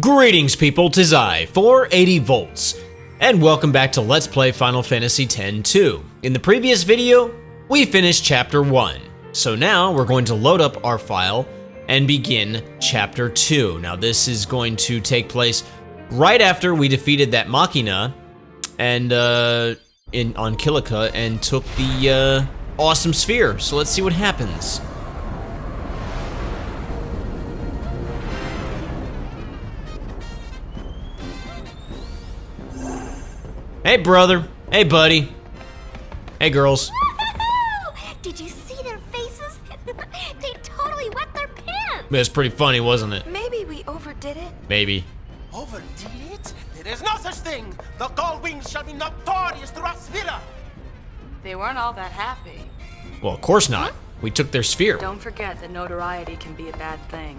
Greetings people, 'tis I, 480 volts, and welcome back to Let's Play Final Fantasy X-2. In the previous video, we finished Chapter 1, so now we're going to load up our file and begin Chapter 2. Now this is going to take place right after we defeated that Machina and on Kilika and took the awesome sphere, so let's see what happens. Hey, brother. Hey, buddy. Hey, girls. Did you see their faces? They totally wet their pants. It was pretty funny, wasn't it? Maybe we overdid it. Maybe. Overdid it? There is no such thing. The Gold Wings shall be notorious throughout Svira. They weren't all that happy. Well, of course not. We took their sphere. Don't forget that notoriety can be a bad thing.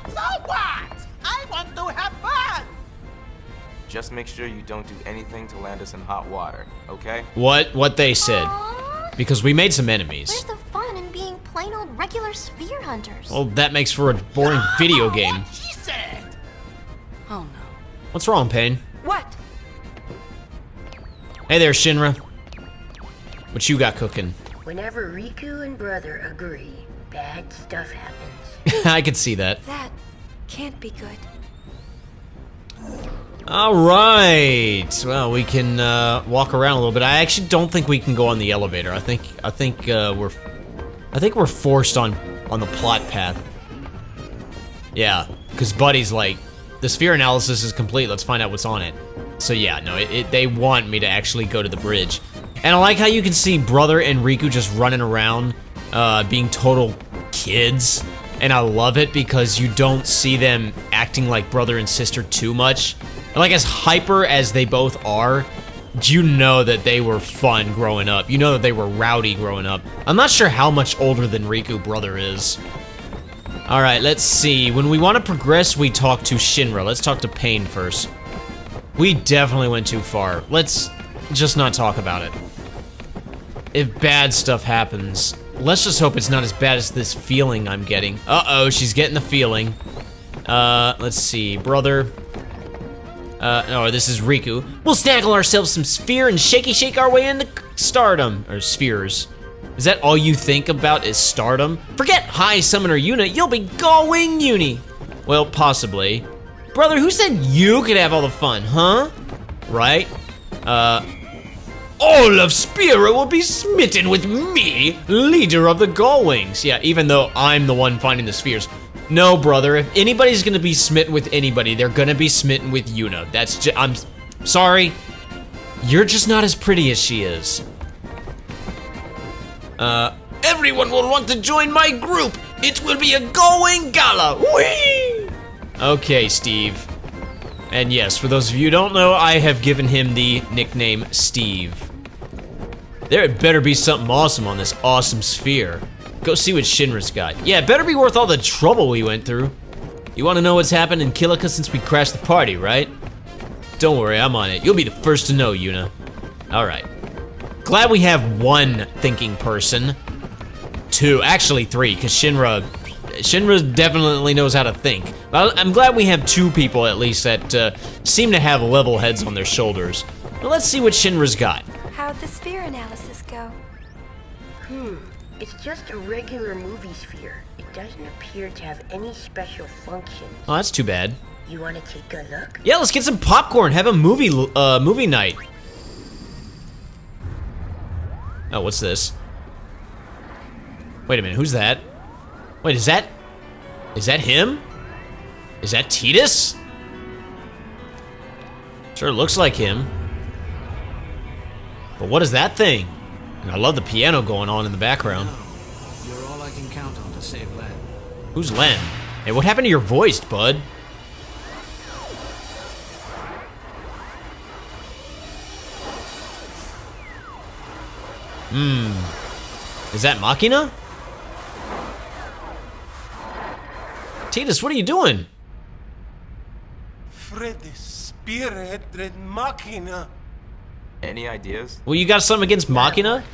So what? I want to have fun. Just make sure you don't do anything to land us in hot water, okay? What they said. Aww. Because we made some enemies. Where's the fun in being plain old regular sphere hunters? Well, that makes for a boring video game. What she said. Oh no. What's wrong, Pain? What? Hey there, Shinra. What you got cooking? Whenever Riku and Brother agree, bad stuff happens. I could see that. That can't be good. All right. Well, we can walk around a little bit. I actually don't think we can go on the elevator. I think we're forced on the plot path. Yeah, because Buddy's like, the sphere analysis is complete. Let's find out what's on it. So yeah, no, they want me to actually go to the bridge. And I like how you can see Brother and Riku just running around, being total kids. And I love it because you don't see them acting like brother and sister too much. And like, as hyper as they both are, you know that they were fun growing up. You know that they were rowdy growing up. I'm not sure how much older than Riku Brother is. All right, let's see. When we want to progress, we talk to Shinra. Let's talk to Pain first. We definitely went too far. Let's just not talk about it. If bad stuff happens, let's just hope it's not as bad as this feeling I'm getting. Uh-oh, she's getting the feeling. Let's see, Brother. No, this is Riku. We'll snaggle ourselves some sphere and shake our way into stardom. Or spheres. Is that all you think about is stardom? Forget High Summoner Yuna, you'll be going uni. Well, possibly. Brother, who said you could have all the fun, huh? Right? All of Spira will be smitten with me, leader of the Gullwings. Yeah, even though I'm the one finding the spheres. No, brother, if anybody's gonna be smitten with anybody, they're gonna be smitten with Yuna. I'm sorry. You're just not as pretty as she is. Everyone will want to join my group. It will be a going gala. Whee! Okay, Steve. And yes, for those of you who don't know, I have given him the nickname Steve. There better be something awesome on this awesome sphere. Go see what Shinra's got. Yeah, it better be worth all the trouble we went through. You want to know what's happened in Kilika since we crashed the party, right? Don't worry, I'm on it. You'll be the first to know, Yuna. All right. Glad we have one thinking person. Two, actually three, because Shinra definitely knows how to think. I'm glad we have two people at least that seem to have level heads on their shoulders. Now let's see what Shinra's got. How'd the sphere analysis go? It's just a regular movie sphere. It doesn't appear to have any special functions. Oh, that's too bad. You want to take a look? Yeah, let's get some popcorn. Have a movie night. Oh, what's this? Wait a minute, who's that? Wait, is that him? Is that Tidus? Sure looks like him. But what is that thing? And I love the piano going on in the background. You're all I can count on to save Len. Who's Len? Hey, what happened to your voice, bud? Is that Machina? Tidus, what are you doing? Freddy Spirit Red Machina. Any ideas? Well, you got something against Machina?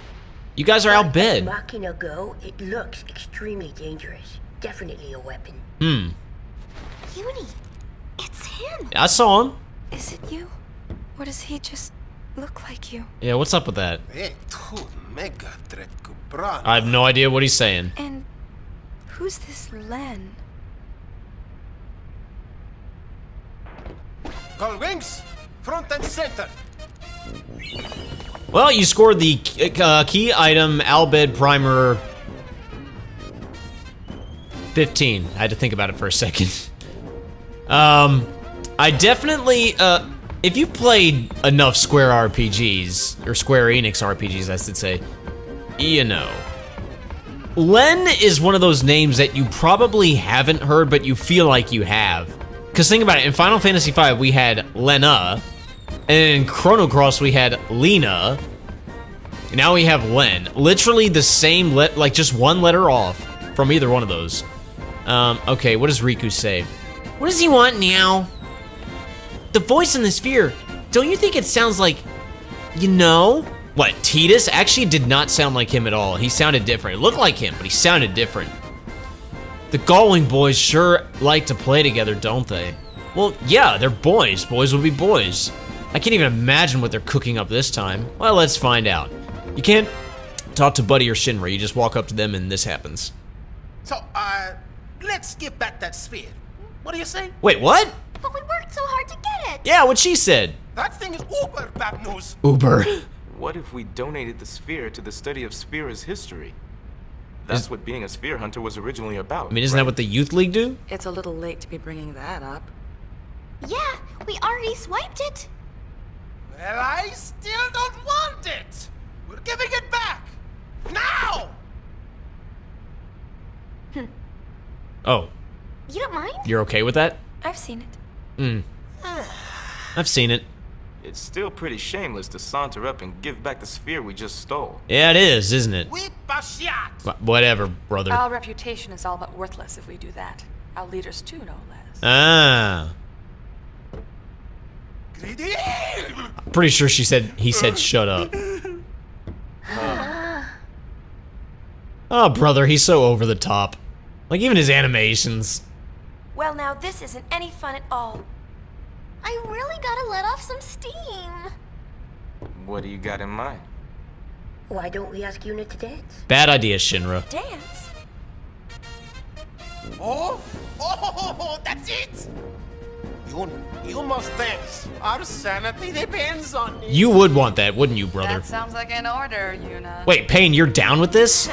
You guys are outbid. Machina go, it looks extremely dangerous. Definitely a weapon. Uni, him. I saw him. Is it you? Or does he just look like you? Yeah, what's up with that? I I have no idea what he's saying. And who's this Len? Gold wings, front and center. Well, you scored the key item Albed Primer 15. I had to think about it for a second. I definitely, if you played enough Square RPGs, or Square Enix RPGs, I should say, you know. Len is one of those names that you probably haven't heard, but you feel like you have. Because think about it, in Final Fantasy V, we had Lena, and in Chrono Cross, we had Lena, and now we have Len. Literally the same, like just one letter off from either one of those. Okay, what does Riku say? What does he want now? The voice in the sphere, don't you think it sounds like, you know? What, Tidus? Actually did not sound like him at all. He sounded different. It looked like him, but he sounded different. The Galwing boys sure like to play together, don't they? Well, yeah, they're boys. Boys will be boys. I can't even imagine what they're cooking up this time. Well, let's find out. You can't talk to Buddy or Shinra. You just walk up to them and this happens. So, let's give back that sphere. What do you say? Wait, what? But we worked so hard to get it. Yeah, what she said. That thing is uber bad news. Uber. What if we donated the sphere to the study of Sphere's history? That's what being a sphere hunter was originally about. I mean, isn't that what the Youth League do? It's a little late to be bringing that up. Yeah, we already swiped it. Well, I still don't want it. We're giving it back. Now! Oh, You don't mind? you're okay with that? I've seen it. I've seen it. It's still pretty shameless to saunter up and give back the sphere we just stole. Yeah, it is, isn't it? Whip a shot. Whatever, brother. Our reputation is all but worthless if we do that. Our leaders too, no less. Ah. Greedy. Pretty sure he said shut up. Oh, brother, he's so over the top. Like, even his animations. Well, now this isn't any fun at all. I really gotta let off some steam. What do you got in mind? Why don't we ask Yuna to dance? Bad idea, Shinra. Dance? Oh, that's it. You must dance. Our sanity depends on it. You would want that, wouldn't you, brother? That sounds like an order, Yuna. Wait, Payne, you're down with this?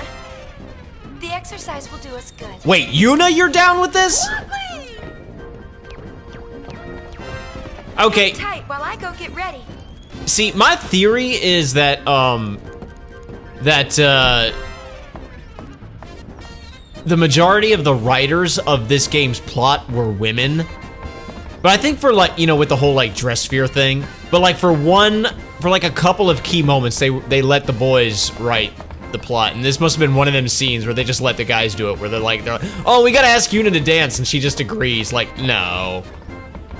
The exercise will do us good. Wait, Yuna, you're down with this? Okay, Tight while I go get ready. see, my theory is that, the majority of the writers of this game's plot were women. But I think for, like, you know, with the whole, like, dress sphere thing, but, like, for like, a couple of key moments, they let the boys write the plot, and this must have been one of them scenes where they just let the guys do it, where they're like, oh, we gotta ask Yuna to dance, and she just agrees, like, no,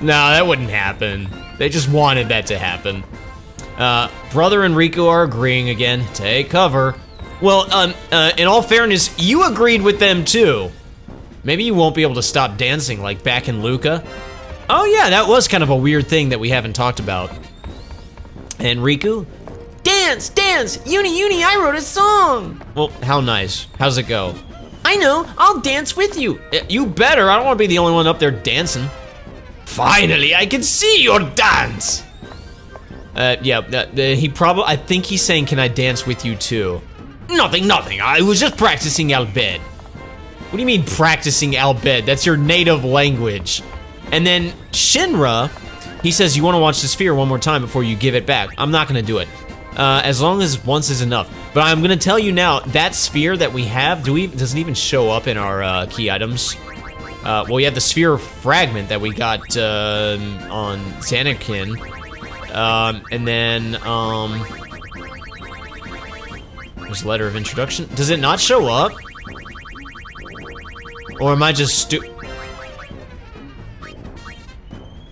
that wouldn't happen. They just wanted that to happen. Brother and Riku are agreeing again. Take cover. Well, in all fairness, you agreed with them too. Maybe you won't be able to stop dancing like back in Luca. Oh yeah, that was kind of a weird thing that we haven't talked about. And Riku? Dance, dance! Uni, I wrote a song! Well, how nice. How's it go? I know, I'll dance with you. You better, I don't want to be the only one up there dancing. Finally, I can see your dance! I think he's saying, can I dance with you too? Nothing, I was just practicing Albed. What do you mean practicing Albed? That's your native language. And then Shinra, he says, you want to watch the sphere one more time before you give it back. I'm not going to do it. As long as once is enough. But I'm going to tell you now, that sphere that we have, doesn't even show up in our key items. Well, we have the sphere fragment that we got on Xanakin. And then, there's a letter of introduction. Does it not show up? Or am I just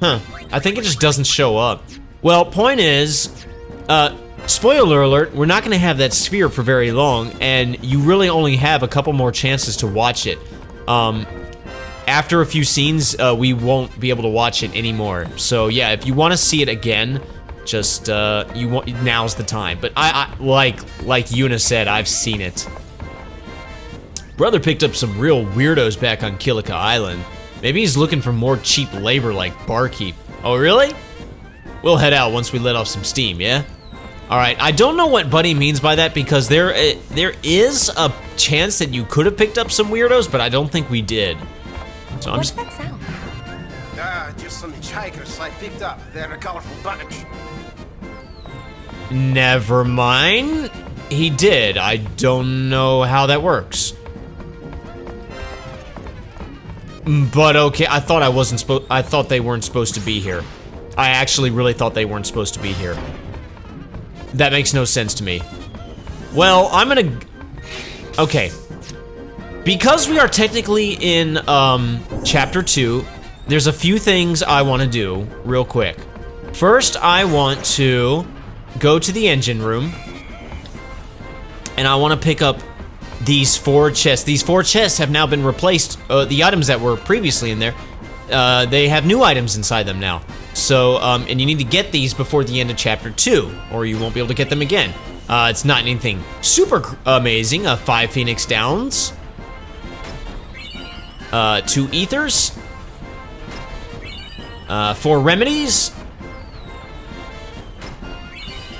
Huh, I think it just doesn't show up. Well, point is, spoiler alert, we're not gonna have that sphere for very long, and you really only have a couple more chances to watch it. after a few scenes, we won't be able to watch it anymore. So yeah, if you want to see it again, just now's the time. But I like Yuna said, I've seen it. Brother picked up some real weirdos back on Kilika Island. Maybe he's looking for more cheap labor like barkeep. Oh, really? We'll head out once we let off some steam, yeah? All right, I don't know what Buddy means by that because there is a chance that you could have picked up some weirdos, but I don't think we did. So What's that sound? Just some hitchhikers I picked up. They're a colorful bunch. Never mind. He did. I don't know how that works. But okay, I thought I thought they weren't supposed to be here. I actually really thought they weren't supposed to be here. That makes no sense to me. Well, I'm gonna... Okay. Because we are technically in, Chapter 2, there's a few things I want to do real quick. First, I want to go to the engine room, and I want to pick up these 4 chests. These 4 chests have now been replaced. The items that were previously in there, they have new items inside them now. So, and you need to get these before the end of Chapter 2, or you won't be able to get them again. It's not anything super amazing. 5 Phoenix Downs, 2 Ethers, 4 Remedies,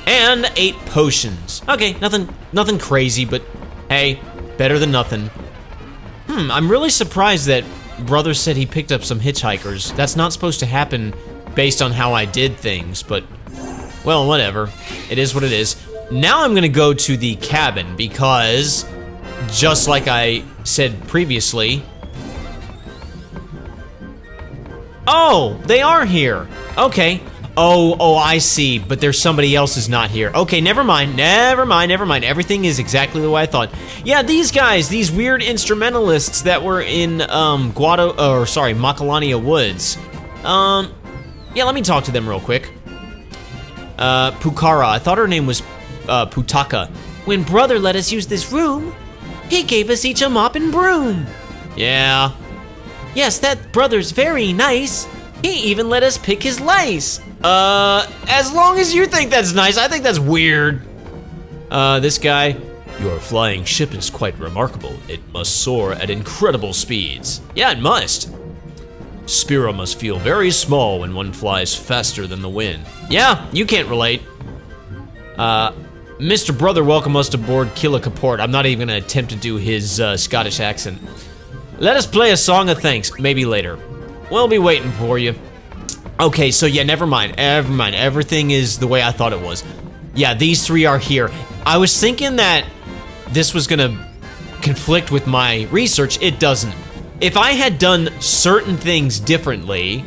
and 8 Potions. Okay, nothing crazy, but hey, better than nothing. I'm really surprised that Brother said he picked up some hitchhikers. That's not supposed to happen based on how I did things, but, well, whatever. It is what it is. Now I'm gonna go to the cabin because, just like I said previously... Oh, they are here. Okay. Oh, I see, but there's somebody else is not here. Okay, never mind. Everything is exactly the way I thought. Yeah, these guys, these weird instrumentalists that were in, Macalania Woods. Yeah, let me talk to them real quick. Pukara, I thought her name was, Putaka. When Brother let us use this room, he gave us each a mop and broom. Yeah. Yes, that Brother's very nice. He even let us pick his lice. As long as you think that's nice, I think that's weird. This guy, your flying ship is quite remarkable. It must soar at incredible speeds. Yeah, it must. Spira must feel very small when one flies faster than the wind. Yeah, you can't relate. Mr. Brother welcomed us aboard Kilika Port. I'm not even gonna attempt to do his Scottish accent. Let us play a song of thanks, maybe later. We'll be waiting for you. Okay, so yeah, never mind. Everything is the way I thought it was. Yeah, these 3 are here. I was thinking that this was gonna conflict with my research. It doesn't. If I had done certain things differently,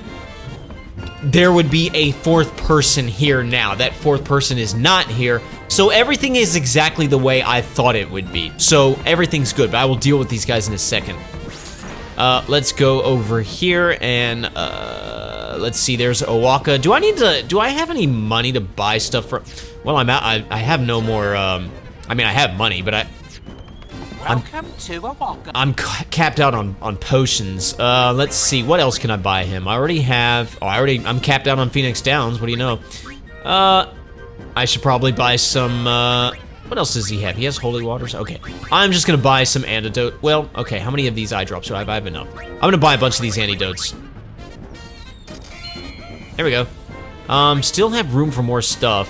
there would be a 4th person here now. That 4th person is not here, so everything is exactly the way I thought it would be. So everything's good, but I will deal with these guys in a second. Let's go over here and, let's see, there's Owaka. Do I have any money to buy stuff from? Well, I'm out, I have no more, I mean, I have money, but Welcome to Owaka. I'm capped out on potions. Let's see, what else can I buy him? I already have, I'm capped out on Phoenix Downs, what do you know? I should probably buy some, what else does he have? He has holy waters? Okay. I'm just gonna buy some antidote. Well, okay, how many of these eye drops do I have? I have enough. I'm gonna buy a bunch of these antidotes. There we go. Still have room for more stuff.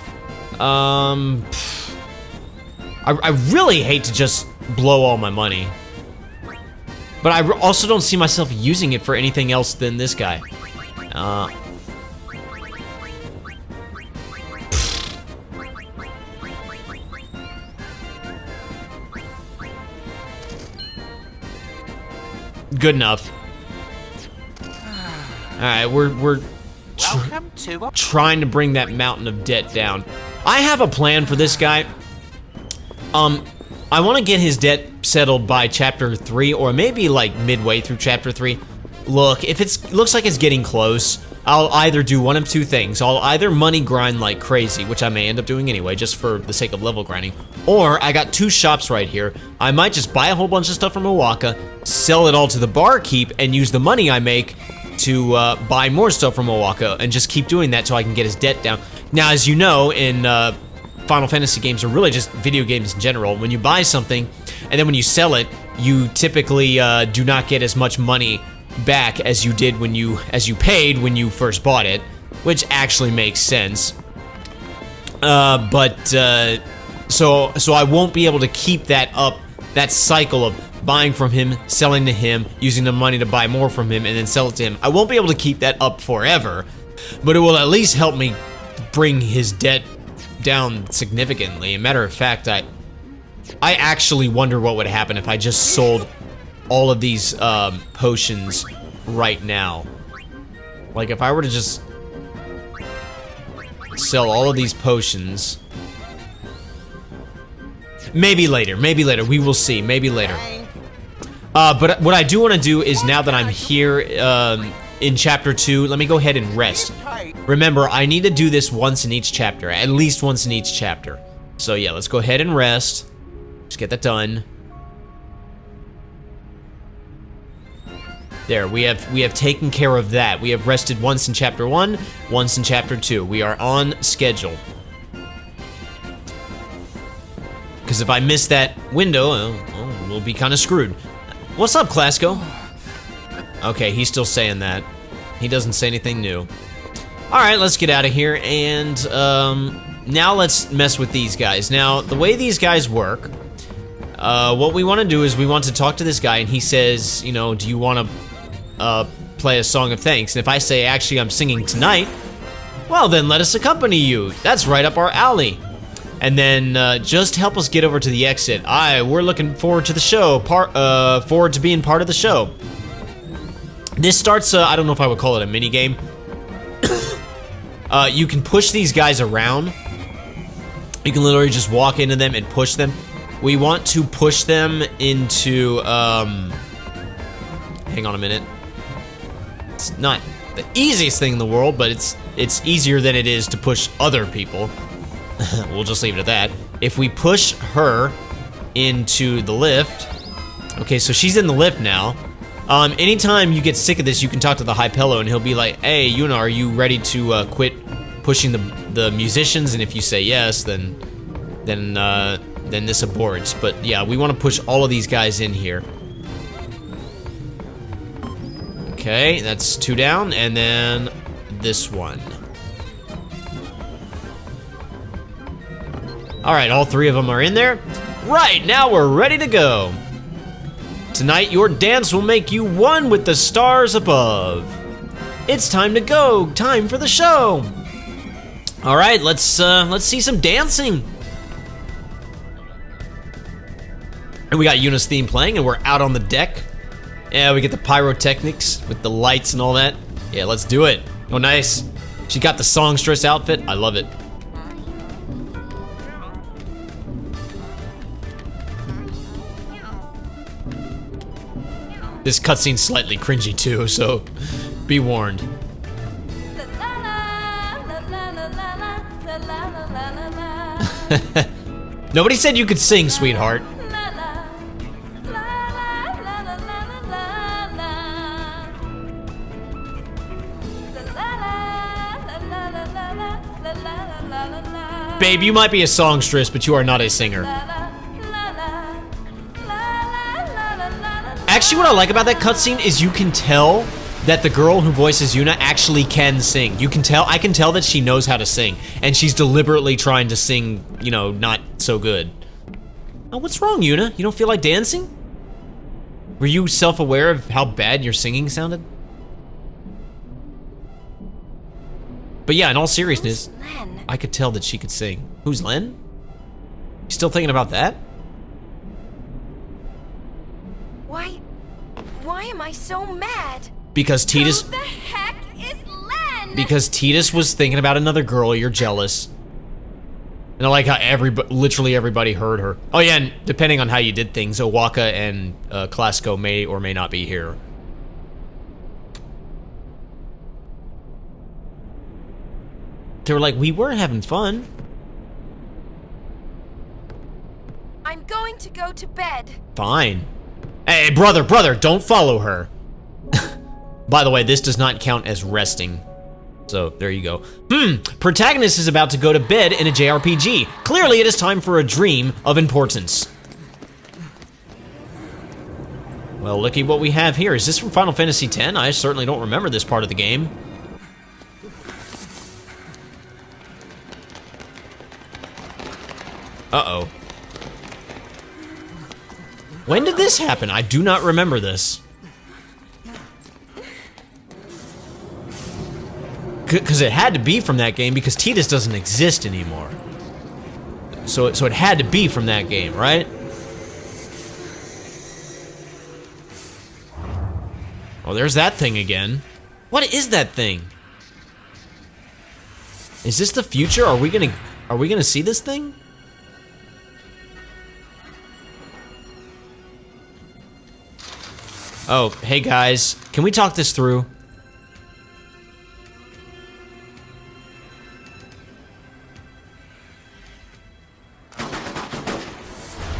I really hate to just blow all my money. But I also don't see myself using it for anything else than this guy. Good enough. Alright, we're trying to bring that mountain of debt down. I have a plan for this guy. I want to get his debt settled by Chapter 3, or maybe like midway through Chapter 3. Look, if it looks like it's getting close, I'll either do one of 2 things. I'll either money grind like crazy, which I may end up doing anyway, just for the sake of level grinding, Or I got 2 shops right here. I might just buy a whole bunch of stuff from Owaka, sell it all to the barkeep, and use the money I make to buy more stuff from Owaka, and just keep doing that so I can get his debt down. Now, as you know, in Final Fantasy games, or really just video games in general, when you buy something, and then when you sell it, you typically do not get as much money back as you did as you paid when you first bought it, which actually makes sense. So I won't be able to keep that up, that cycle of buying from him, selling to him, using the money to buy more from him, and then sell it to him. I won't be able to keep that up forever, but it will at least help me bring his debt down significantly. As a matter of fact, I actually wonder what would happen if I just sold all of these potions right now. Like, if I were to just sell all of these potions. Maybe later, we will see, maybe later. But what I do want to do is, now that I'm here in chapter 2, let me go ahead and rest. Remember, I need to do this once in each chapter, at least once in each chapter. So yeah, let's go ahead and rest. Just get that done. There, we have taken care of that. We have rested once in chapter 1, once in chapter 2. We are on schedule. Because if I miss that window, we'll be kind of screwed. What's up, Clasko? Okay, he's still saying that. He doesn't say anything new. Alright, let's get out of here, and now let's mess with these guys. Now, the way these guys work, what we want to do is we want to talk to this guy, and he says, you know, do you want to play a song of thanks? And if I say, actually, I'm singing tonight, well, then let us accompany you. That's right up our alley. And then just help us get over to the exit. We're looking forward to the show, forward to being part of the show. This starts, I don't know if I would call it a mini game. You can push these guys around. You can literally just walk into them and push them. We want to push them into, hang on a minute. It's not the easiest thing in the world, but it's easier than it is to push other people. We'll just leave it at that. If we push her into the lift, okay, so she's in the lift now. Anytime you get sick of this, you can talk to the Hypello, and he'll be like, "Hey, Yuna, are you ready to quit pushing the musicians?" And if you say yes, then this aborts. But yeah, we want to push all of these guys in here. Okay, that's 2 down, and then this one. Alright, all 3 of them are in there. Right, now we're ready to go. Tonight, your dance will make you one with the stars above. It's time to go. Time for the show. Alright, let's see some dancing. And we got Yuna's theme playing, and we're out on the deck. Yeah, we get the pyrotechnics with the lights and all that. Yeah, let's do it. Oh, nice. She got the songstress outfit. I love it. This cutscene's slightly cringy too, so be warned. Nobody said you could sing, sweetheart. Babe, you might be a songstress, but you are not a singer. Actually, what I like about that cutscene is you can tell that the girl who voices Yuna actually can sing. You can tell, I can tell that she knows how to sing, and she's deliberately trying to sing, you know, not so good. Oh, what's wrong, Yuna? You don't feel like dancing? Were you self-aware of how bad your singing sounded? But yeah, in all seriousness, I could tell that she could sing. Who's Len? You still thinking about that? Why am I so mad? Because Titus... Who the heck is Len? Because Titus was thinking about another girl, you're jealous. And I like how literally everybody heard her. Oh yeah, and depending on how you did things, Owaka and Clasko may or may not be here. They were like, we were having fun. go to bed. Fine. Hey, brother, don't follow her. By the way, this does not count as resting. So, there you go. Protagonist is about to go to bed in a JRPG. Clearly, it is time for a dream of importance. Well, looky what we have here. Is this from Final Fantasy X? I certainly don't remember this part of the game. Uh-oh. When did this happen? I do not remember this. Because it had to be from that game, because Tidus doesn't exist anymore. So it had to be from that game, right? Oh, there's that thing again. What is that thing? Is this the future? Are we gonna see this thing? Oh, hey guys, can we talk this through?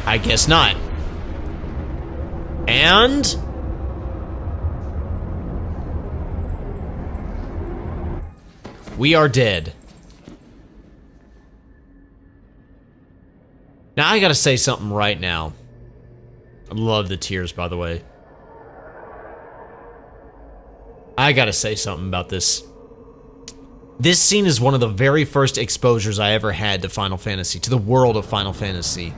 I guess not. And we are dead. Now I gotta say something right now. I love the tears, by the way. I gotta say something about this. This scene is one of the very first exposures I ever had to Final Fantasy, to the world of Final Fantasy.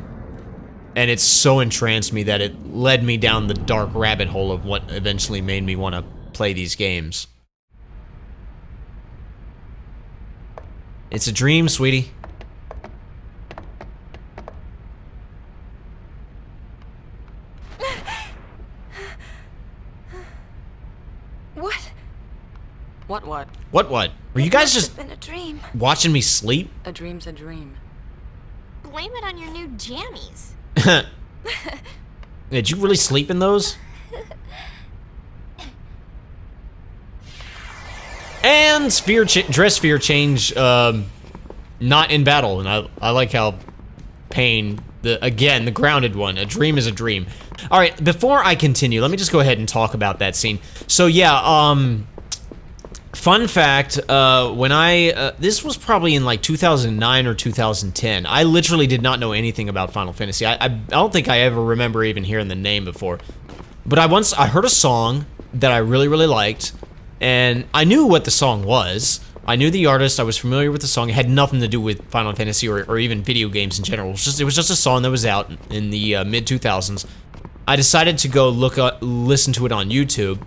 And it so entranced me that it led me down the dark rabbit hole of what eventually made me want to play these games. It's a dream, sweetie. What? What? Were you guys just Been a dream. watching me sleep? A dream's a dream. Blame it on your new jammies. Did you really sleep in those? And dress sphere change, not in battle, and I like how Pain, again, the grounded one, a dream is a dream. All right, before I continue, let me just go ahead and talk about that scene. So yeah, fun fact, when this was probably in like 2009 or 2010. I literally did not know anything about Final Fantasy. I don't think I ever remember even hearing the name before. But I heard a song that I really, really liked, and I knew what the song was. I knew the artist, I was familiar with the song. It had nothing to do with Final Fantasy or even video games in general. It was just a song that was out in the mid-2000s. I decided to go listen to it on YouTube.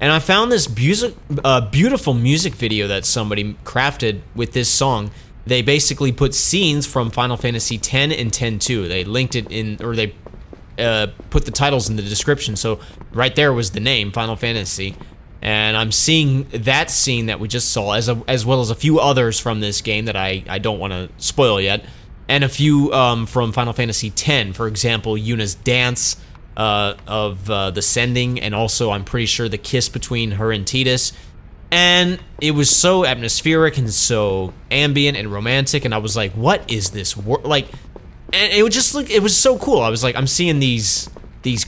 And I found this beautiful music video that somebody crafted with this song. They basically put scenes from Final Fantasy X and X-2. They linked it in, or they put the titles in the description. So right there was the name, Final Fantasy. And I'm seeing that scene that we just saw, as well as a few others from this game that I don't want to spoil yet. And a few from Final Fantasy X, for example, Yuna's dance, of the sending, and also I'm pretty sure the kiss between her and Tidus. And it was so atmospheric and so ambient and romantic, and I was like, what is this like? And it was just like, it was so cool. I was like, I'm seeing these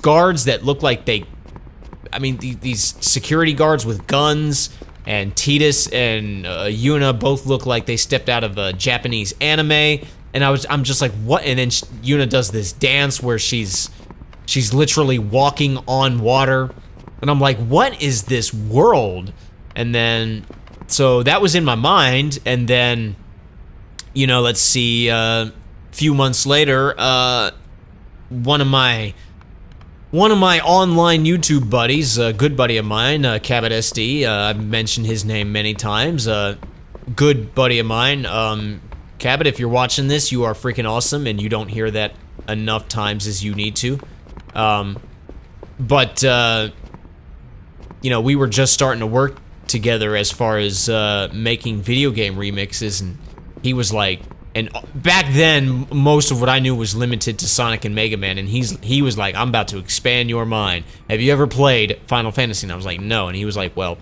guards that look like these security guards with guns, and Tidus and Yuna both look like they stepped out of a Japanese anime. And I'm just like, what? And then Yuna does this dance where she's literally walking on water, and I'm like, what is this world? And then, so that was in my mind, and then, you know, let's see, a few months later, one of my online YouTube buddies, a good buddy of mine, Cabot SD, I've mentioned his name many times, good buddy of mine, Cabot, if you're watching this, you are freaking awesome, and you don't hear that enough times as you need to. You know, we were just starting to work together as far as making video game remixes, and he was like, and back then most of what I knew was limited to Sonic and Mega Man, and he was like, I'm about to expand your mind. Have you ever played Final Fantasy? And I was like, no. And he was like, well,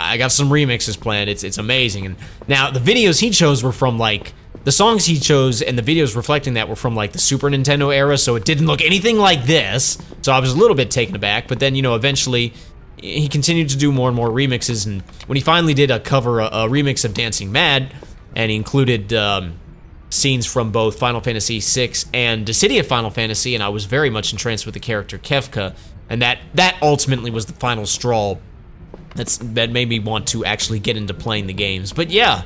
I got some remixes planned. It's amazing. And now the videos he chose were from like the songs he chose, and the videos reflecting that were from like the Super Nintendo era, so it didn't look anything like this. So I was a little bit taken aback, but then, you know, eventually he continued to do more and more remixes, and when he finally did a remix of Dancing Mad, and he included scenes from both Final Fantasy VI and Dissidia Final Fantasy, and I was very much entranced with the character Kefka, and that ultimately was the final straw that made me want to actually get into playing the games. But yeah,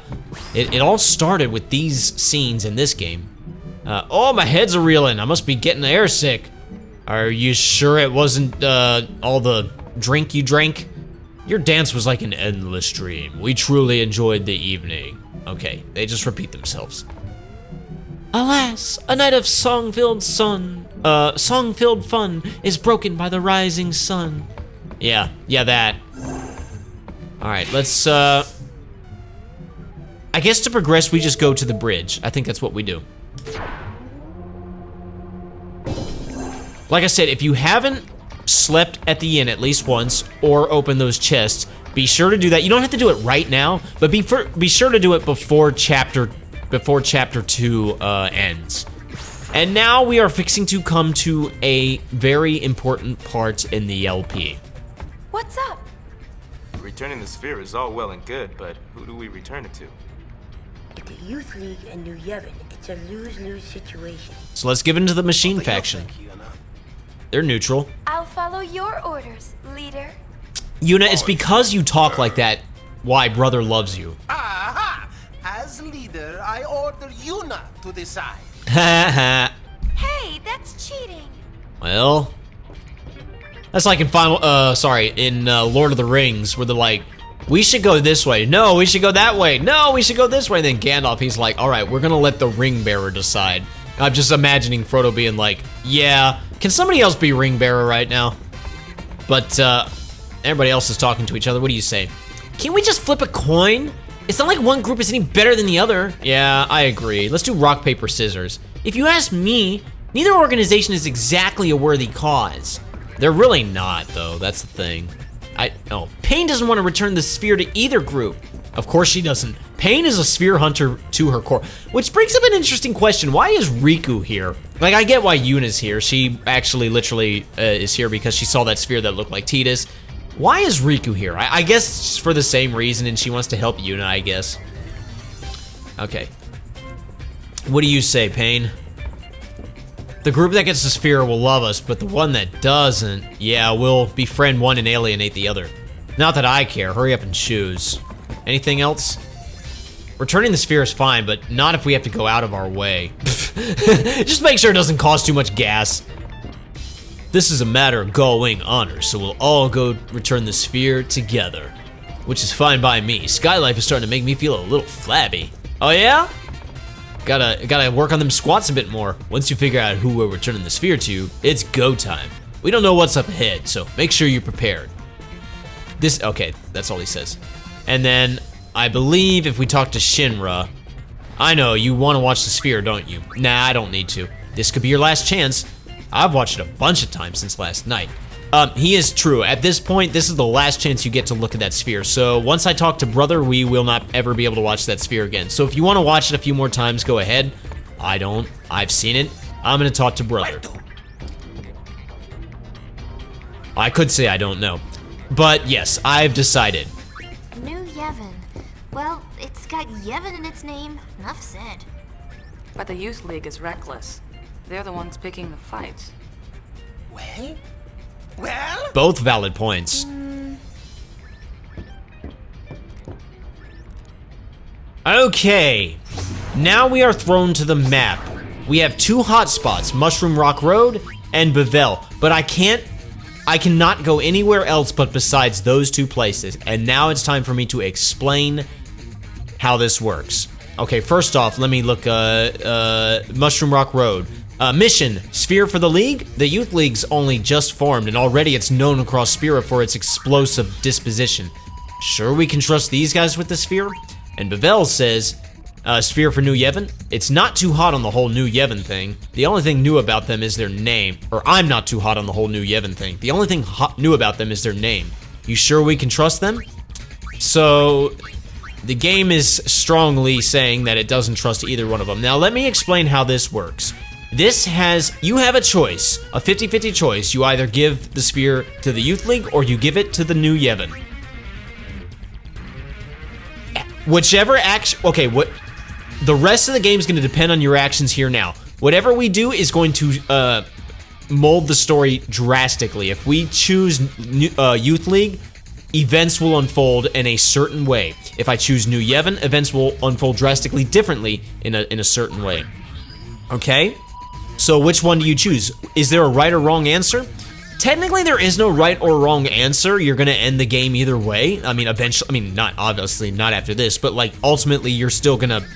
it all started with these scenes in this game. Oh, my head's a-reeling. I must be getting airsick. Are you sure it wasn't all the drink you drank? Your dance was like an endless dream. We truly enjoyed the evening. Okay, they just repeat themselves. Alas, a night of song-filled fun is broken by the rising sun. Yeah, that. Alright, let's, I guess to progress, we just go to the bridge. I think that's what we do. Like I said, if you haven't slept at the inn at least once, or opened those chests, be sure to do that. You don't have to do it right now, but be sure to do it before chapter 2 ends. And now we are fixing to come to a very important part in the LP. What's up? Returning the sphere is all well and good, but who do we return it to? At the Youth League and New Yevon, it's a lose-lose situation. So let's give in to the machine faction. They're neutral. I'll follow your orders, leader. Yuna, it's because you talk like that why brother loves you. Aha! As leader, I order Yuna to decide. Ha ha. Hey, that's cheating. Well, that's like in Lord of the Rings, where they're like, we should go this way. No, we should go that way. No, we should go this way. And then Gandalf, he's like, all right, we're gonna let the ring bearer decide. I'm just imagining Frodo being like, yeah, can somebody else be ring bearer right now? But everybody else is talking to each other. What do you say? Can't we just flip a coin? It's not like one group is any better than the other. Yeah, I agree. Let's do rock, paper, scissors. If you ask me, neither organization is exactly a worthy cause. They're really not, though. That's the thing. Pain doesn't want to return the sphere to either group. Of course she doesn't. Pain is a sphere hunter to her core. Which brings up an interesting question. Why is Riku here? Like, I get why Yuna's here. She actually literally is here because she saw that sphere that looked like Tidus. Why is Riku here? I guess for the same reason, and she wants to help Yuna, I guess. Okay. What do you say, Pain? The group that gets the sphere will love us, but the one that doesn't, yeah, we'll befriend one and alienate the other. Not that I care. Hurry up and choose. Anything else? Returning the sphere is fine, but not if we have to go out of our way. Just make sure it doesn't cost too much gas. This is a matter of going honor, so we'll all go return the sphere together. Which is fine by me. Skylife is starting to make me feel a little flabby. Oh yeah? Gotta work on them squats a bit more. Once you figure out who we're returning the sphere to, it's go time. We don't know what's up ahead, so make sure you're prepared. Okay, that's all he says. And then, I believe if we talk to Shinra, I know, you want to watch the sphere, don't you? Nah, I don't need to. This could be your last chance. I've watched it a bunch of times since last night. He is true. At this point, this is the last chance you get to look at that sphere. So once I talk to Brother, we will not ever be able to watch that sphere again. So if you want to watch it a few more times, go ahead. I don't. I've seen it. I'm going to talk to Brother. I could say I don't know. But yes, I've decided. New Yevon. Well, it's got Yevon in its name. Enough said. But the Youth League is reckless. They're the ones picking the fights. Well? Both valid points. Okay. Now we are thrown to the map. We have two hotspots, Mushroom Rock Road and Bevel. But I cannot go anywhere else but besides those two places. And now it's time for me to explain how this works. Okay, first off, let me look, Mushroom Rock Road. Mission, Sphere for the League? The Youth League's only just formed, and already it's known across Spira for its explosive disposition. Sure we can trust these guys with the Sphere? And Bevel says, Sphere for New Yevon? It's not too hot on the whole New Yevon thing. The only thing new about them is their name. Or I'm not too hot on the whole New Yevon thing. The only thing new about them is their name. You sure we can trust them? So the game is strongly saying that it doesn't trust either one of them. Now let me explain how this works. You have a choice, a 50-50 choice. You either give the sphere to the Youth League or you give it to the New Yevon. Whichever action, okay, the rest of the game is going to depend on your actions here now. Whatever we do is going to mold the story drastically. If we choose Youth League, events will unfold in a certain way. If I choose New Yevon, events will unfold drastically differently in a certain way. Okay? So which one do you choose? Is there a right or wrong answer? Technically, there is no right or wrong answer. You're gonna end the game either way. I mean, eventually, I mean, not obviously, not after this, but like ultimately, you're still gonna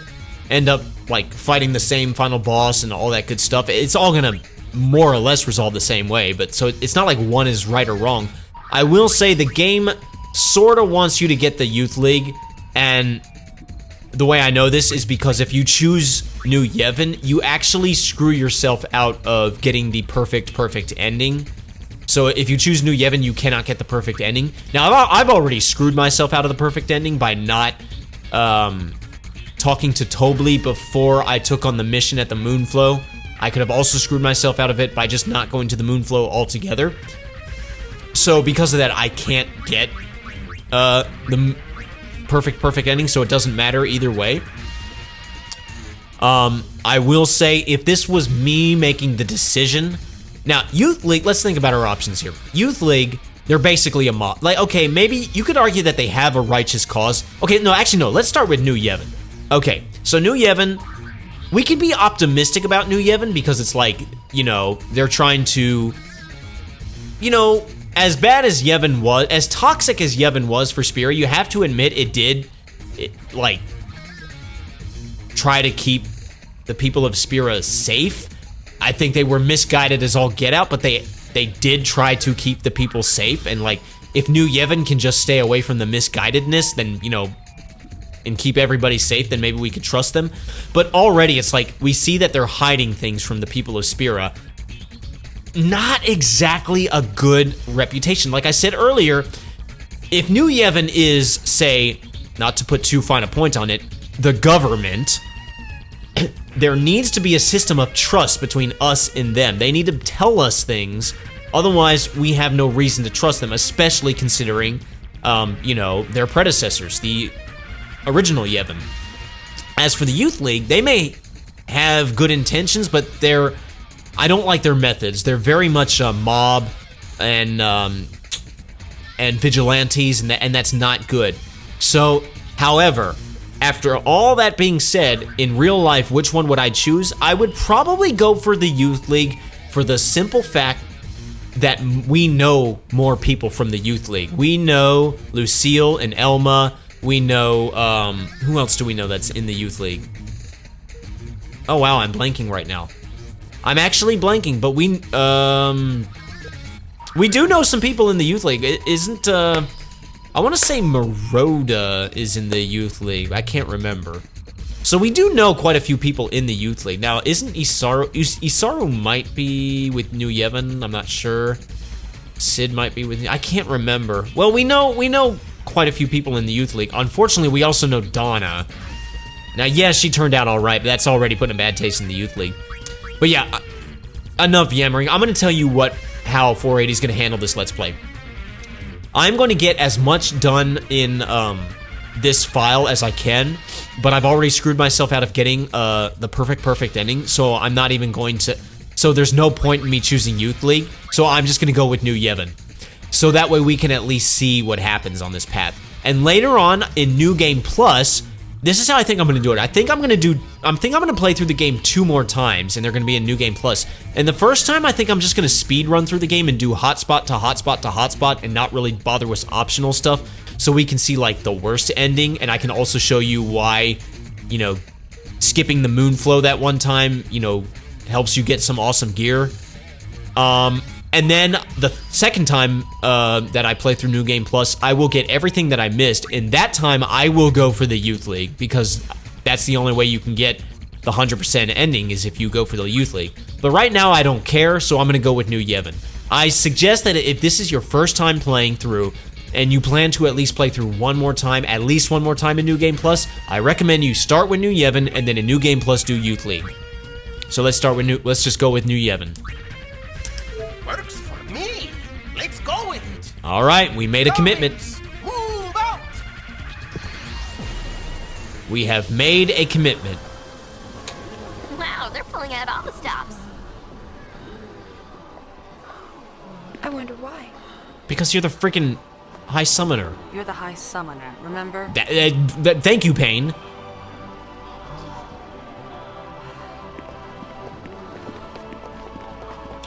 end up like fighting the same final boss and all that good stuff. It's all gonna more or less resolve the same way, but so it's not like one is right or wrong. I will say the game sort of wants you to get the Youth League, and the way I know this is because if you choose New Yevon, you actually screw yourself out of getting the perfect ending. So if you choose New Yevon, you cannot get the perfect ending. Now, I've already screwed myself out of the perfect ending by not talking to Tobli before I took on the mission at the Moonflow. I could have also screwed myself out of it by just not going to the Moonflow altogether. So because of that, I can't get the perfect ending, so it doesn't matter either way. I will say, if this was me making the decision... Now, Youth League, let's think about our options here. Youth League, they're basically a mob. Like, okay, maybe you could argue that they have a righteous cause. Okay, no, actually, no, let's start with New Yevon. Okay, so New Yevon, we can be optimistic about New Yevon because it's like, you know, they're trying to, you know, as bad as Yevon was, as toxic as Yevon was for Spira, you have to admit it did, like, try to keep the people of Spira safe. I think they were misguided as all get out, but they did try to keep the people safe, and like, if New Yevon can just stay away from the misguidedness, then, you know, and keep everybody safe, then maybe we could trust them. But already, it's like, we see that they're hiding things from the people of Spira. Not exactly a good reputation. Like I said earlier, if New Yevon is, say, not to put too fine a point on it, the government... there needs to be a system of trust between us and them. They need to tell us things, otherwise we have no reason to trust them, especially considering, you know, their predecessors, the original Yevon. As for the Youth League, they may have good intentions, but I don't like their methods. They're very much a mob and vigilantes, and that's not good. So, however, after all that being said, in real life, which one would I choose? I would probably go for the Youth League for the simple fact that we know more people from the Youth League. We know Lucille and Elma. We know, who else do we know that's in the Youth League? Oh wow, I'm blanking right now. I'm actually blanking, but we do know some people in the Youth League. Isn't, I want to say Maroda is in the Youth League. I can't remember. So we do know quite a few people in the Youth League. Now, isn't Isaru... Isaru might be with New Yevon. I'm not sure. Sid might be with... I can't remember. Well, we know quite a few people in the Youth League. Unfortunately, we also know Donna. Now, yes, she turned out all right, but that's already putting a bad taste in the Youth League. But yeah, enough yammering. I'm going to tell you how 480 is going to handle this Let's Play. I'm going to get as much done in this file as I can, but I've already screwed myself out of getting the perfect ending, so I'm not even going to... So there's no point in me choosing Youth League, so I'm just going to go with New Yevon. So that way we can at least see what happens on this path. And later on, in New Game Plus, this is how I think I'm going to do it. I think I'm going to play through the game 2 more times, and they're going to be in New Game Plus. And the first time, I think I'm just going to speed run through the game and do hotspot to hotspot to hotspot and not really bother with optional stuff, so we can see, like, the worst ending, and I can also show you why, you know, skipping the Moonflow that one time, you know, helps you get some awesome gear. And then the second time that I play through New Game Plus, I will get everything that I missed, and that time I will go for the Youth League, because that's the only way you can get the 100% ending is if you go for the Youth League. But right now I don't care, so I'm going to go with New Yevon. I suggest that if this is your first time playing through, and you plan to at least play through at least one more time in New Game Plus, I recommend you start with New Yevon and then in New Game Plus do Youth League. So let's just go with New Yevon. Works for me. Let's go with it. All right, we made a commitment. Move out. We have made a commitment. Wow, they're pulling out all the stops. I wonder why. Because you're the freaking High Summoner. You're the High Summoner, remember? Thank you, Pain.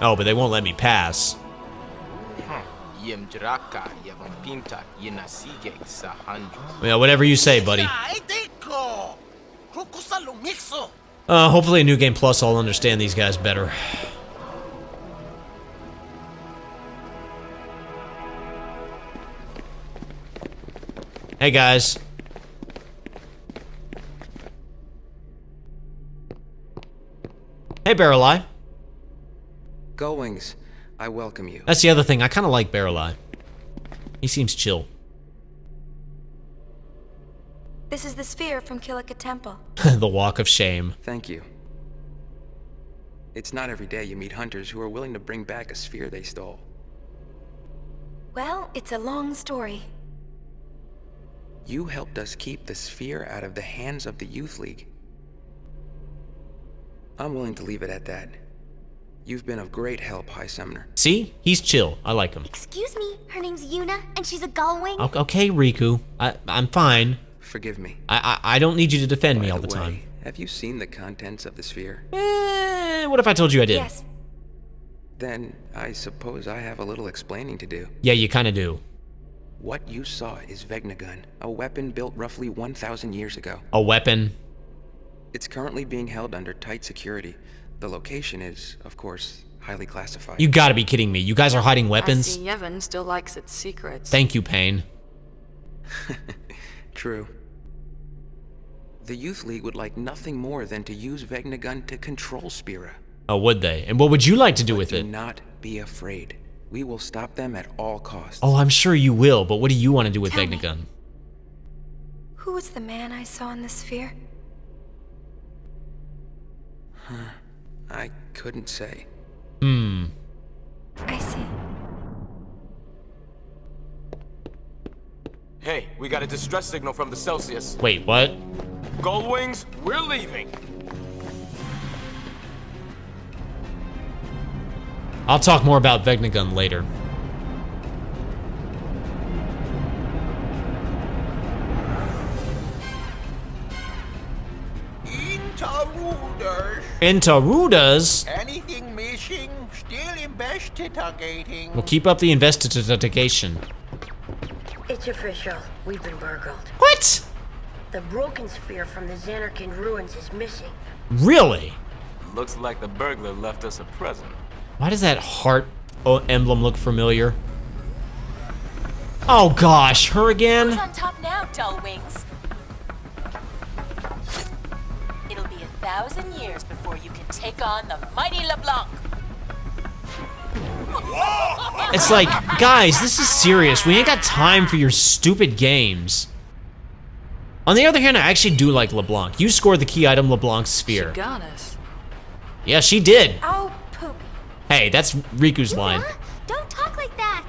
Oh, but they won't let me pass. Yeah, whatever you say, buddy. Hopefully in New Game Plus I'll understand these guys better. Hey, guys. Hey, Barreleye. Gullwings, I welcome you. That's the other thing. I kind of like Barreleye. He seems chill. This is the sphere from Kilika Temple. The Walk of Shame. Thank you. It's not every day you meet hunters who are willing to bring back a sphere they stole. Well, it's a long story. You helped us keep the sphere out of the hands of the Youth League. I'm willing to leave it at that. You've been of great help, High Summoner. See? He's chill. I like him. Excuse me, her name's Yuna, and she's a gullwing. Okay, Riku. I'm fine. Forgive me. I don't need you to defend me all the By time. way, have you seen the contents of the sphere? What if I told you I did? Yes. Then I suppose I have a little explaining to do. Yeah, you kind of do. What you saw is Vegnagun, a weapon built roughly 1,000 years ago. A weapon? It's currently being held under tight security. The location is, of course, highly classified. You gotta be kidding me. You guys are hiding weapons? I see Yevon still likes its secrets. Thank you, Pain. True. The Youth League would like nothing more than to use Vegnagun to control Spira. Oh, would they? And what would you like to do with Do it? not be afraid. We will stop them at all costs. Oh, I'm sure you will, but what do you want to do with Tell me. Vegnagun? Who was the man I saw in the sphere? I couldn't say. I see. Hey, we got a distress signal from the Celsius. Wait, what? Gullwings, we're leaving. I'll talk more about Vegnagun later. Intarudas? Anything missing? Still investigating. We'll keep up the investigation. It's official. We've been burgled. What? The broken sphere from the Xanarkin ruins is missing. Really? Looks like the burglar left us a present. Why does that heart emblem look familiar? Oh gosh, her again? Who's on top now, dull wings? It'll be 1,000 years before you can take on the mighty LeBlanc. It's like, guys, this is serious. We ain't got time for your stupid games. On the other hand, I actually do like LeBlanc. You scored the key item LeBlanc's sphere. She got us. Yeah, she did. Oh, poop. Hey, that's Riku's line. Don't talk like that.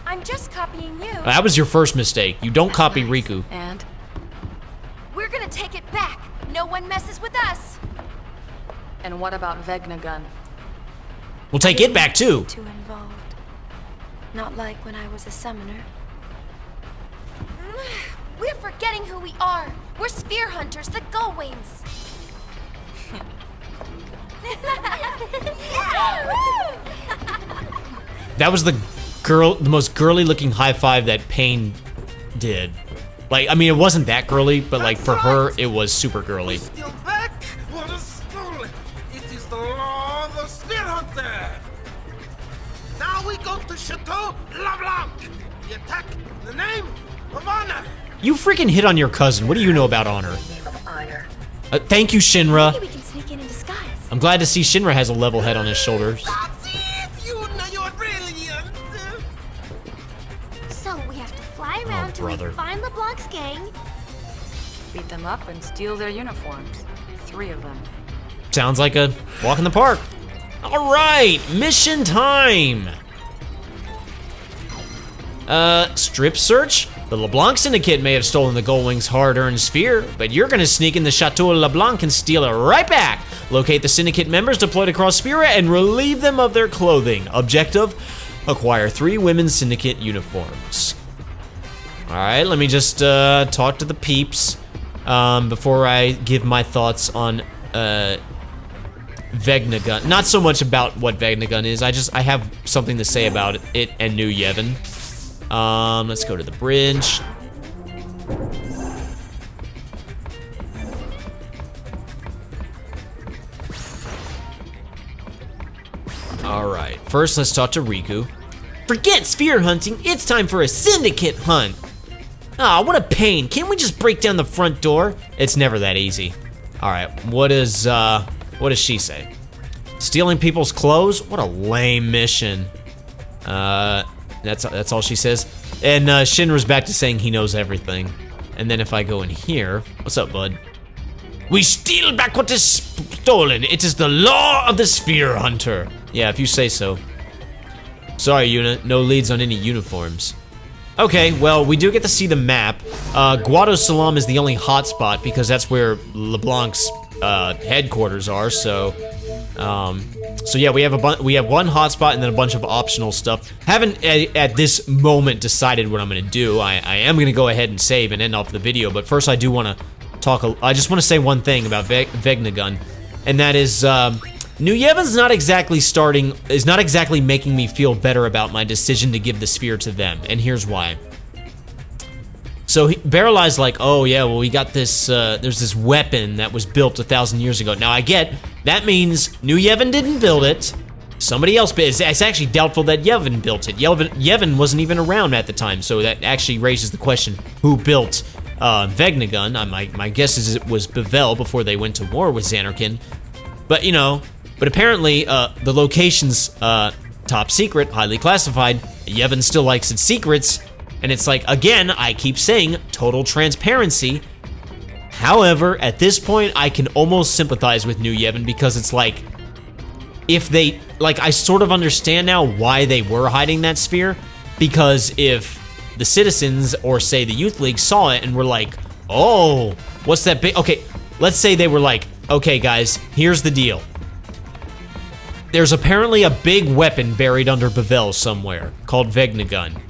I'm just copying you. That was your first mistake. You don't copy Riku. And? We're gonna take it back. No one messes with us. And what about Vegnagun? We'll take it back too. Too involved. Not like when I was a summoner. We're forgetting who we are. We're spear hunters, the gullwings. That was the most girly looking high five that Pain did. Like, I mean, it wasn't that girly, but like for her, it was super girly. Still back? What a school! It is the law of the Spear Hunter! Now we go to Chateau LeBlanc! The attack, the name of honor! You freaking hit on your cousin. What do you know about honor? Name of honor. Thank you, Shinra. Maybe we can sneak in disguise. I'm glad to see Shinra has a level head on his shoulders. That's it! You're brilliant! fly around till we brother. find LeBlanc's gang. Beat them up and steal their uniforms. 3 of them. Sounds like a walk in the park. All right, mission time. Strip search? The LeBlanc Syndicate may have stolen the Gullwing's hard-earned sphere, but you're gonna sneak in the Chateau LeBlanc and steal it right back. Locate the Syndicate members deployed across Spira and relieve them of their clothing. Objective, acquire 3 women's Syndicate uniforms. All right, let me just talk to the peeps before I give my thoughts on Vegnagun. Not so much about what Vegnagun is, I have something to say about it and New Yevon. Let's go to the bridge. All right, first let's talk to Riku. Forget sphere hunting, it's time for a syndicate hunt. Ah, what a pain, can't we just break down the front door? It's never that easy. All right, what does she say? Stealing people's clothes? What a lame mission. That's all she says. And Shinra's back to saying he knows everything. And then if I go in here, what's up, bud? We steal back what is stolen. It is the law of the Sphere Hunter. Yeah, if you say so. Sorry, Yuna, no leads on any uniforms. Okay, well, we do get to see the map. Guado Salam is the only hotspot because that's where LeBlanc's headquarters are, so yeah, we have one hotspot and then a bunch of optional stuff. Haven't at this moment decided what I'm gonna do. I am gonna go ahead and save and end off the video, but first I do want to talk. I just want to say one thing about Vegnagun, and that is New Yevon's not exactly making me feel better about my decision to give the sphere to them, and here's why. So Barrelai's like, oh yeah, well we got this, there's this weapon that was built 1,000 years ago. Now I get, that means New Yevon didn't build it, somebody else built it. It's actually doubtful that Yevon built it. Yevon wasn't even around at the time, so that actually raises the question, who built Vegnagun? My guess is it was Bevel before they went to war with Xanarkin. But you know, but apparently the location's top secret, highly classified. Yevon still likes its secrets. And it's like, again, I keep saying total transparency. However, at this point, I can almost sympathize with New Yevon because it's like, if they, like, I sort of understand now why they were hiding that sphere. Because if the citizens, or say the Youth League, saw it and were like, oh, what's that big, okay, let's say they were like, okay guys, here's the deal. There's apparently a big weapon buried under Bevel somewhere, called Vegnagun.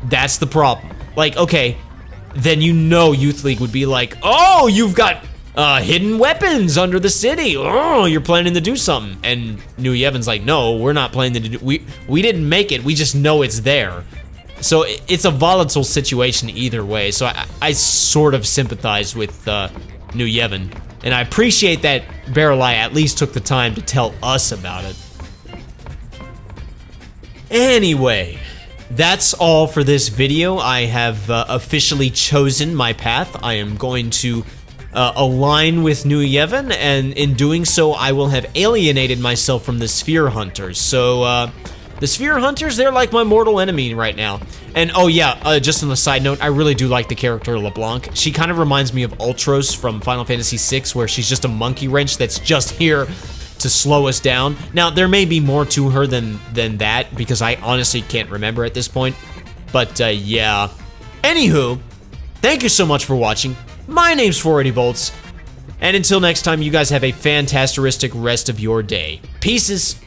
That's the problem. Like, okay, then you know Youth League would be like, oh, you've got hidden weapons under the city. Oh, you're planning to do something. And New Yevon's like, no, we're not planning to do, we didn't make it, we just know it's there. So it's a volatile situation either way. So I sort of sympathize with New Yevon. And I appreciate that Barrelai at least took the time to tell us about it. Anyway, that's all for this video. I have officially chosen my path. I am going to align with New Yevon, and in doing so, I will have alienated myself from the Sphere Hunters. So, the Sphere Hunters, they're like my mortal enemy right now. And oh yeah, just on the side note, I really do like the character LeBlanc. She kind of reminds me of Ultros from Final Fantasy VI, where she's just a monkey wrench that's just here to slow us down. Now, there may be more to her than that, because I honestly can't remember at this point. But yeah. Anywho, thank you so much for watching. My name's 480 Volts. And until next time, you guys have a fantastic rest of your day. Peaces.